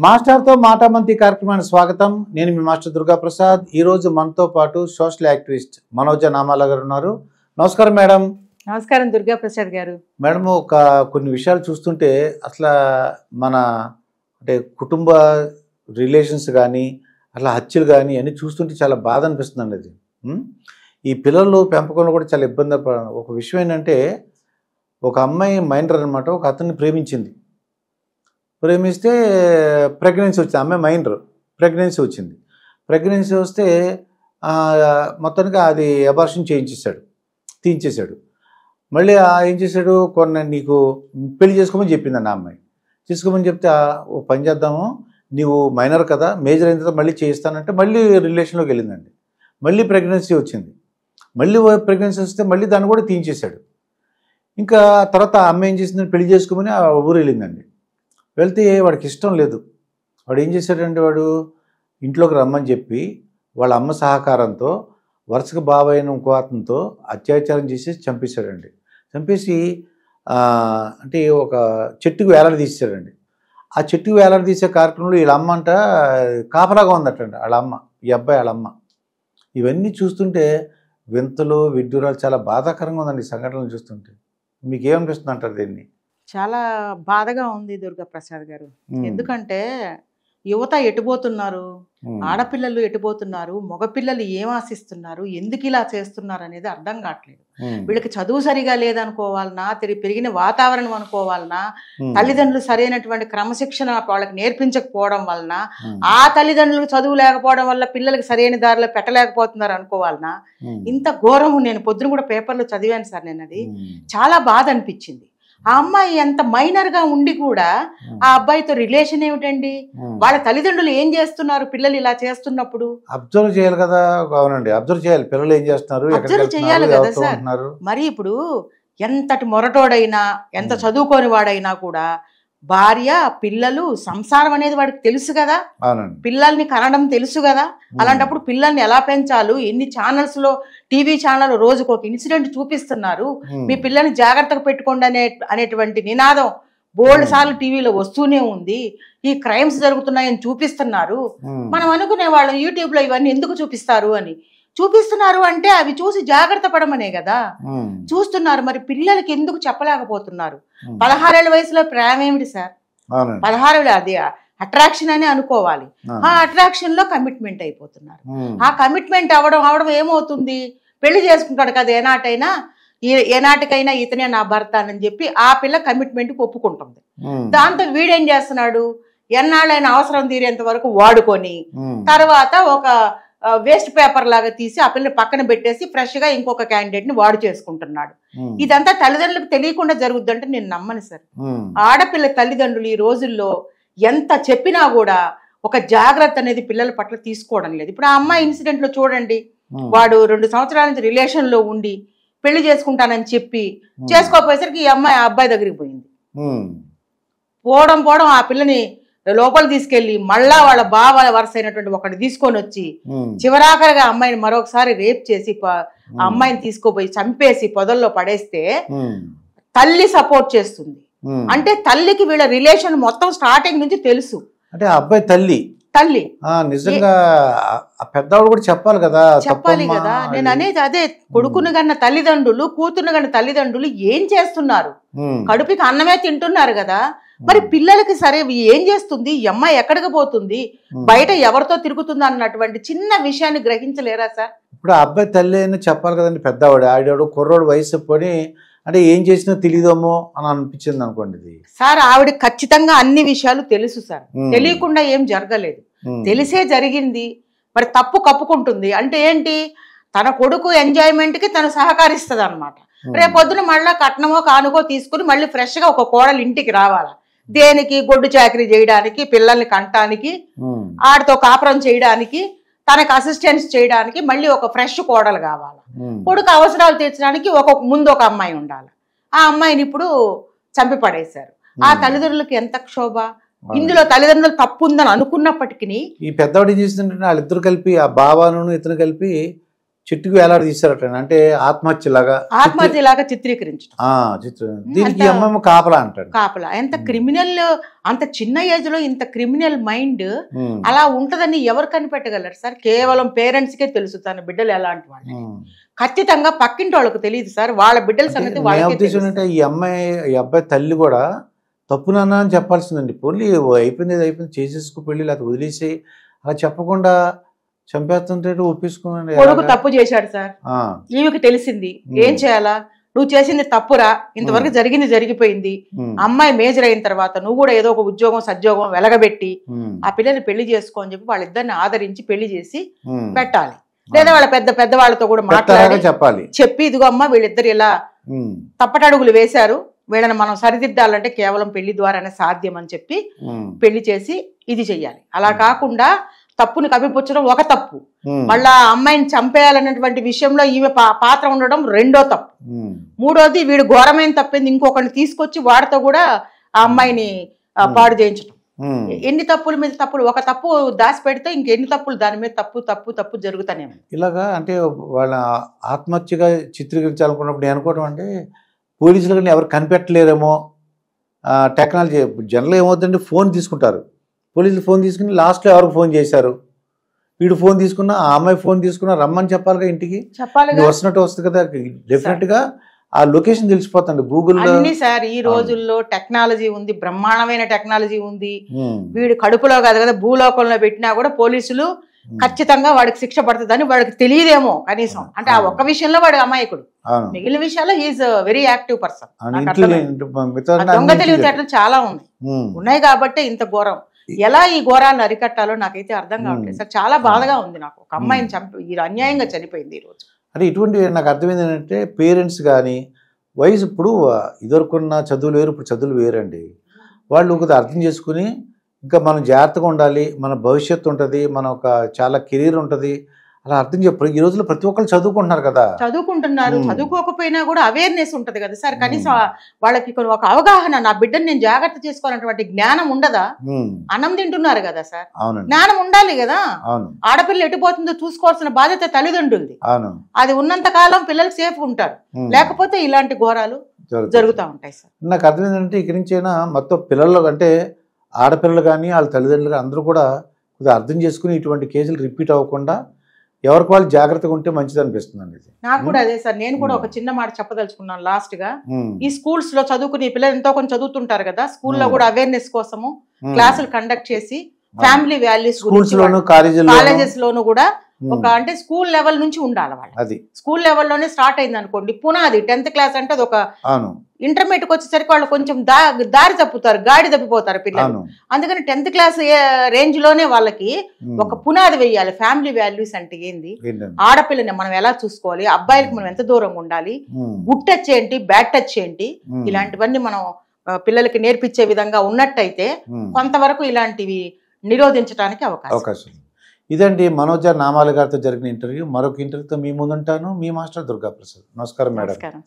మాస్టర్తో మాటామంతి కార్యక్రమానికి స్వాగతం. నేను మీ మాస్టర్ దుర్గా ప్రసాద్. ఈరోజు మనతో పాటు సోషల్ యాక్టివిస్ట్ మనోజ నామాల గారు ఉన్నారు. నమస్కారం మేడం. నమస్కారం దుర్గా ప్రసాద్ గారు. మేడం, కొన్ని విషయాలు చూస్తుంటే అసలు మన అంటే కుటుంబ రిలేషన్స్ కానీ అట్లా హత్యలు కానీ అన్నీ చూస్తుంటే చాలా బాధ అనిపిస్తుందండి. అది ఈ పిల్లలు పెంపకంలో కూడా చాలా ఇబ్బంది. ఒక విషయం ఏంటంటే, ఒక అమ్మాయి మైనర్ అనమాట, ఒక అతన్ని ప్రేమిస్తే ప్రెగ్నెన్సీ వచ్చింది. అమ్మాయి మైనర్, ప్రెగ్నెన్సీ వచ్చింది. ప్రెగ్నెన్సీ వస్తే మొత్తానికి అది అబార్షన్ తీయించేశాడు. మళ్ళీ ఏం చేశాడు, నీకు పెళ్లి చేసుకోమని చెప్పిందండి ఆ అమ్మాయి. చేసుకోమని చెప్తే ఓ పని చేద్దాము, నీవు మైనర్ కదా, మేజర్ అయిన తర్వాత మళ్ళీ చేయిస్తానంటే మళ్ళీ రిలేషన్లోకి వెళ్ళిందండి. మళ్ళీ ప్రెగ్నెన్సీ వచ్చింది. మళ్ళీ ప్రెగ్నెన్సీ వస్తే మళ్ళీ దాన్ని కూడా తీయించేశాడు. ఇంకా తర్వాత ఆ అమ్మాయి ఏం చేసిందంటే పెళ్లి చేసుకోమని ఆ ఊరు వెళ్ళిందండి. వెళ్తే వాడికి ఇష్టం లేదు. వాడు ఏం చేశాడంటే, వాడు ఇంట్లోకి రమ్మని చెప్పి వాళ్ళ అమ్మ సహకారంతో వరుసగా బాబాయిన ఇంకో అతనితో అత్యాచారం చేసేసి చంపేశాడండి. చంపేసి అంటే ఒక చెట్టుకు వేలాడదీశాడండి. ఆ చెట్టుకు వేలాడదీసే కార్యక్రమంలో వీళ్ళ అమ్మ అంట కాపలాగా ఉందటండి, వాళ్ళ అమ్మ, ఈ అబ్బాయి వాళ్ళ అమ్మ. ఇవన్నీ చూస్తుంటే వింతలు విడ్డూరాలు చాలా బాధాకరంగా ఉందండి ఈ సంఘటనలు చూస్తుంటే. మీకు ఏమనిపిస్తుంది అంటారు దీన్ని? చాలా బాధగా ఉంది దుర్గా ప్రసాద్ గారు. ఎందుకంటే యువత ఎటుపోతున్నారు, ఆడపిల్లలు ఎటుపోతున్నారు, మగపిల్లలు ఏం ఆశిస్తున్నారు, ఎందుకు ఇలా చేస్తున్నారు అనేది అర్థం కావట్లేదు. వీళ్ళకి చదువు సరిగా లేదనుకోవాలన్నా, పెరిగిన వాతావరణం అనుకోవాలన్నా, తల్లిదండ్రులు సరైనటువంటి క్రమశిక్షణ వాళ్ళకి నేర్పించకపోవడం వలన, ఆ తల్లిదండ్రులకు చదువు లేకపోవడం వల్ల పిల్లలకి సరైన దారిలో పెట్టలేకపోతున్నారు అనుకోవాలన్నా, ఇంత ఘోరం. నేను పొద్దున కూడా పేపర్లో చదివాను సార్. నేను అది చాలా బాధ అనిపించింది. ఆ అమ్మాయి ఎంత మైనర్ గా ఉండి కూడా ఆ అబ్బాయితో రిలేషన్ ఏమిటండి? వాళ్ళ తల్లిదండ్రులు ఏం చేస్తున్నారు పిల్లలు ఇలా చేస్తున్నప్పుడు? అబ్జర్వ్ చేయాలి కదా. అవునండి, అబ్జర్వ్ చేయాలి, పిల్లలు ఏం చేస్తున్నారు, అబ్జర్వ్ చేయాలి కదా సార్. మరి ఇప్పుడు ఎంతటి మొరటోడైనా, ఎంత చదువుకోని వాడైనా కూడా భార్య, పిల్లలు, సంసారం అనేది వాడికి తెలుసు కదా, పిల్లల్ని కనడం తెలుసు కదా. అలాంటప్పుడు పిల్లల్ని ఎలా పెంచాలి, ఎన్ని ఛానల్స్ లో, టీవీ ఛానల్ రోజుకు ఒక ఇన్సిడెంట్ చూపిస్తున్నారు. మీ పిల్లల్ని జాగ్రత్తగా పెట్టుకోండి అనేటువంటి నినాదం బోల్డ్ సార్లు టీవీలో వస్తూనే ఉంది. ఈ క్రైమ్స్ జరుగుతున్నాయని చూపిస్తున్నారు. మనం అనుకునే వాళ్ళం యూట్యూబ్ లో ఇవన్నీ ఎందుకు చూపిస్తారు అని. చూపిస్తున్నారు అంటే అవి చూసి జాగ్రత్త పడమనే కదా చూస్తున్నారు. మరి పిల్లలకి ఎందుకు చెప్పలేకపోతున్నారు? 16 ఏళ్ల వయసులో ప్రేమ ఏమిటి సార్? 16 ఏళ్ళు అది అట్రాక్షన్ అని అనుకోవాలి. ఆ అట్రాక్షన్ లో కమిట్మెంట్ అయిపోతున్నారు. ఆ కమిట్మెంట్ అవడం ఏమవుతుంది? పెళ్లి చేసుకుంటాడు కదా ఏనాటికైనా ఇతనే నా భర్త అని చెప్పి ఆ పిల్ల కమిట్మెంట్కి ఒప్పుకుంటుంది. దాంతో వీడేం చేస్తున్నాడు, ఎన్నాళ్ళైనా అవసరం తీరేంత వరకు వాడుకొని తర్వాత ఒక వేస్ట్ పేపర్ లాగా తీసి ఆ పిల్లని పక్కన పెట్టేసి ఫ్రెష్ గా ఇంకొక క్యాండిడేట్ ని వాడు చేసుకుంటున్నాడు. ఇదంతా తల్లిదండ్రులకు తెలియకుండా జరుగుద్దంటే నేను నమ్మను సార్. ఆడపిల్ల తల్లిదండ్రులు ఈ రోజుల్లో ఎంత చెప్పినా కూడా ఒక జాగ్రత్త అనేది పిల్లల పట్ల తీసుకోవడం లేదు. ఇప్పుడు ఆ అమ్మాయి ఇన్సిడెంట్ లో చూడండి, వాడు 2 సంవత్సరాల నుంచి రిలేషన్ లో ఉండి పెళ్లి చేసుకుంటానని చెప్పి చేసుకోపోయేసరికి ఈ అమ్మాయి ఆ అబ్బాయి దగ్గరికి పోయింది. పోవడం ఆ పిల్లని లోపల తీసుకెళ్లి మళ్ళా వాళ్ళ బావ వరుస అయినటువంటి ఒకటి తీసుకొని వచ్చి చివరాఖరిగా అమ్మాయిని మరొకసారి రేప్ చేసి ఆ అమ్మాయిని తీసుకోపోయి చంపేసి పొదల్లో పడేస్తే తల్లి సపోర్ట్ చేస్తుంది. అంటే తల్లికి వీళ్ళ రిలేషన్ మొత్తం స్టార్టింగ్ నుంచి తెలుసు. అంటే అబ్బాయి తల్లి నిజంగా పెద్దవాడు కూడా చెప్పాలి కదా. నేను అనేది అదే, కొడుకును కన్నా తల్లిదండ్రులు, కూతురును కన్నా తల్లిదండ్రులు ఏం చేస్తున్నారు? కడుపుకి అన్నమే తింటున్నారు కదా. మరి పిల్లలకి సరే ఏం చేస్తుంది, ఈ అమ్మాయి ఎక్కడికి పోతుంది, బయట ఎవరితో తిరుగుతుందా అన్నటువంటి చిన్న విషయాన్ని గ్రహించలేరా సార్? ఇప్పుడు అబ్బాయి తల్లి అని చెప్పాలి కదండి. పెద్దవాడు ఆడాడు, కుర్రోడు వయసు పని అంటే ఏం చేసినా తెలియదేమో అని అనిపించింది అనుకోండి సార్. ఆవిడ ఖచ్చితంగా అన్ని విషయాలు తెలుసు సార్, తెలియకుండా ఏం జరగలేదు, తెలిసే జరిగింది. మరి తప్పు కప్పుకుంటుంది అంటే ఏంటి? తన కొడుకు ఎంజాయ్మెంట్ కి తను సహకరిస్తుంది అనమాట. రేపొద్దున మళ్ళా కట్నమో కానుకో తీసుకుని మళ్ళీ ఫ్రెష్ గా ఒక కోడలు ఇంటికి రావాలా? దేనికి? గొడ్డు చాకరీ చేయడానికి, పిల్లల్ని కంటానికి, ఆడితో కాపురం చేయడానికి, తనకు అసిస్టెన్స్ చేయడానికి మళ్ళీ ఒక ఫ్రెష్ కోడలు కావాలి. కొడుకు అవసరాలు తీర్చడానికి ముందు ఒక అమ్మాయి ఉండాలి. ఆ అమ్మాయిని ఇప్పుడు చంపి పడేశారు. ఆ తల్లిదండ్రులకు ఎంత క్షోభ. ఇందులో తల్లిదండ్రులు తప్పు ఉందని అనుకున్నప్పటికీ ఈ పెద్దవాడు ఏం చేస్తుంటే వాళ్ళిద్దరు కలిపి, ఆ బాబాను ఇతను కలిపి చెట్టుకు వేలాడి తీశారట, అంటే ఆత్మహత్యలాగా చిత్రీకరించడం. దీనికి అమ్మ కాపలా అంటాడు. కాపలా ఎంత క్రిమినల్, అంత చిన్న ఏజ్ లో ఇంత క్రిమినల్ మైండ్ అలా ఉంటదని ఎవరు కనిపెట్టగలరు సార్? కేవలం పేరెంట్స్ కే తెలుసు తన బిడ్డలు ఎలాంటి వాళ్ళు. ఖచ్చితంగా పక్కింటి వాళ్ళకి తెలియదు సార్, వాళ్ళ బిడ్డల సంగతి వాళ్ళకి. ఈ అబ్బాయి తల్లి కూడా తప్పు నాన్న అని చెప్పాల్సిందండి. పోనీ అయిపోయింది చేసేసుకు పెళ్ళి, లేకపోతే వదిలేసి అలా చెప్పకుండా చంపేస్తుంటే ఒప్పేసుకున్నాను. కొడుకు తప్పు చేశాడు సార్, ఈమెకి తెలిసింది, ఏం చేయాలా? నువ్వు చేసింది తప్పురా, ఇంతవరకు జరిగింది జరిగిపోయింది. అమ్మాయి మేజర్ అయిన తర్వాత నువ్వు కూడా ఏదో ఒక ఉద్యోగం సద్యోగం వెలగబెట్టి ఆ పిల్లని పెళ్లి చేసుకో అని చెప్పి వాళ్ళిద్దరిని ఆదరించి పెళ్లి చేసి పెట్టాలి. లేదా వాళ్ళ పెద్ద వాళ్ళతో కూడా మాట్లాడి చెప్పి, ఇదిగో అమ్మ వీళ్ళిద్దరు ఇలా తప్పటడుగులు వేశారు, వీళ్ళని మనం సరిదిద్దాలంటే కేవలం పెళ్లి ద్వారానే సాధ్యం అని చెప్పి పెళ్లి చేసి ఇది చెయ్యాలి. అలా కాకుండా తప్పుని కప్పిపుచ్చడం ఒక తప్పు, మళ్ళా అమ్మాయిని చంపేయాలన్నటువంటి విషయంలో ఈమె పాత్ర ఉండడం రెండో తప్పు. మూడోది వీడు ఘోరమైన తప్పింది ఇంకొకరిని తీసుకొచ్చి వాడితో కూడా ఆ అమ్మాయిని పాడు చేయించడం. ఎన్ని తప్పుల మీద తప్పులు, ఒక తప్పు దాచి పెడితే ఇంకెన్ని తప్పులు దాని మీద తప్పు జరుగుతానే. ఇలాగా అంటే వాళ్ళ ఆత్మహత్యగా చిత్రీకరించాలనుకున్నప్పుడు నేను అనుకోవడం అంటే పోలీసులు కానీ ఎవరు కనిపెట్టలేరేమో, టెక్నాలజీ జనరల్ ఏమవుతుందంటే ఫోన్ తీసుకుంటారు, పోలీసులు ఫోన్ తీసుకుని లాస్ట్లో ఎవరికి ఫోన్ చేశారు, వీడు ఫోన్ తీసుకున్నా ఆ అమ్మాయి ఫోన్ తీసుకున్నా రమ్మని చెప్పాలిగా, ఇంటికి వస్తున్నట్టు వస్తుంది కదా, డెఫినెట్ గా ఆ లొకేషన్ తెలిసిపోతుంది గూగుల్లో. సార్ ఈ రోజుల్లో టెక్నాలజీ ఉంది, బ్రహ్మాండమైన టెక్నాలజీ ఉంది. వీడు కడుపులో కాదు కదా భూలోకంలో పెట్టినా కూడా పోలీసులు ఖచ్చితంగా వాడికి శిక్ష పడుతుందని వాడికి తెలియదేమో కనీసం. అంటే ఆ ఒక్క విషయంలో వాడు అమాయకుడు, మిగిలిన విషయాల్లో హీఈస్ వెరీ యాక్టివ్ పర్సన్. దొంగ తెలివితేటలు చాలా ఉన్నాయి కాబట్టి ఇంత ఘోరం. ఎలా ఈ ఘోరాన్ని అరికట్టాలో నాకైతే అర్థం కావట్లేదు సార్. చాలా బాధగా ఉంది నాకు, ఒక అమ్మాయిని చంపి అన్యాయంగా చనిపోయింది ఈ రోజు. అంటే ఇటువంటి నాకు అర్థమైంది ఏంటంటే పేరెంట్స్ కానీ వయసు ఇప్పుడు ఇదివరకున్న చదువులు వేరు, ఇప్పుడు చదువులు వేరండి. వాళ్ళు కొద్దిగా అర్థం చేసుకుని ఇంకా మనం జాగ్రత్తగా ఉండాలి, మన భవిష్యత్తు ఉంటుంది, మన ఒక చాలా కెరీర్ ఉంటుంది, అలా అర్థం చెప్పారు. ఈ రోజుల్లో ప్రతి ఒక్కరు చదువుకుంటున్నారు కదా, చదువుకోకపోయినా కూడా అవేర్నెస్ ఉంటుంది కదా సార్. కనీసం వాళ్ళకి ఒక అవగాహన, నా బిడ్డను నేను జాగ్రత్త చేసుకోవాలన్నటువంటి జ్ఞానం ఉండదా? అన్నం తింటున్నారు కదా సార్, జ్ఞానం ఉండాలి కదా. ఆడపిల్ల ఎటుపోతుందో చూసుకోవాల్సిన బాధ్యత తల్లిదండ్రులది. అది ఉన్నంత కాలం పిల్లలు సేఫ్ ఉంటారు, లేకపోతే ఇలాంటి ఘోరాలు జరుగుతూ ఉంటాయి సార్. నాకు అర్థం ఏంటంటే ఇక్కడి నుంచైనా మొత్తం పిల్లలు అంటే ఆడపిల్లలు కానీ వాళ్ళ తల్లిదండ్రులు కానీ అందరూ కూడా కొద్దిగా అర్థం చేసుకుని ఇటువంటి కేసులు రిపీట్ అవ్వకుండా ఎవరికి వాళ్ళు జాగ్రత్తగా ఉంటే మంచిది అనిపిస్తుంది. నాకు కూడా అదే సార్, నేను కూడా ఒక చిన్న మాట చెప్పదలుచుకున్నాను లాస్ట్ గా. ఈ స్కూల్స్ లో చదువుకుని పిల్లలు ఎంతో కొంచెం చదువుతుంటారు కదా, స్కూల్లో కూడా అవేర్నెస్ కోసము క్లాసులు కండక్ట్ చేసి ఫ్యామిలీ వాల్యూస్ కాలేజెస్ లోను కూడా ఒక అంటే స్కూల్ లెవెల్ నుంచి ఉండాలి వాళ్ళు. అది స్కూల్ లెవెల్లోనే స్టార్ట్ అయింది అనుకోండి, పునాది 10th క్లాస్ అంటే అది ఒక ఇంటర్మీడియట్కి వచ్చేసరికి వాళ్ళు కొంచెం దారి తప్పుతారు, గాడి తప్పిపోతారు పిల్లలు. అందుకని 10th క్లాస్ రేంజ్ లోనే వాళ్ళకి ఒక పునాది వేయాలి. ఫ్యామిలీ వాల్యూస్ అంటే ఏంది, ఆడపిల్లని మనం ఎలా చూసుకోవాలి, అబ్బాయిలకు మనం ఎంత దూరంగా ఉండాలి, గుడ్ టచ్ ఏంటి, బ్యాడ్ టచ్ ఏంటి, ఇలాంటివన్నీ మనం పిల్లలకి నేర్పించే విధంగా ఉన్నట్టయితే కొంతవరకు ఇలాంటివి నిరోధించడానికి అవకాశం. ఇదండి మనోజ నామాల గారితో జరిగిన ఇంటర్వ్యూ. మరొక ఇంటర్వ్యూతో మీ ముందుంటాను. మీ మాస్టర్ దుర్గాప్రసాద్. నమస్కారం మేడం.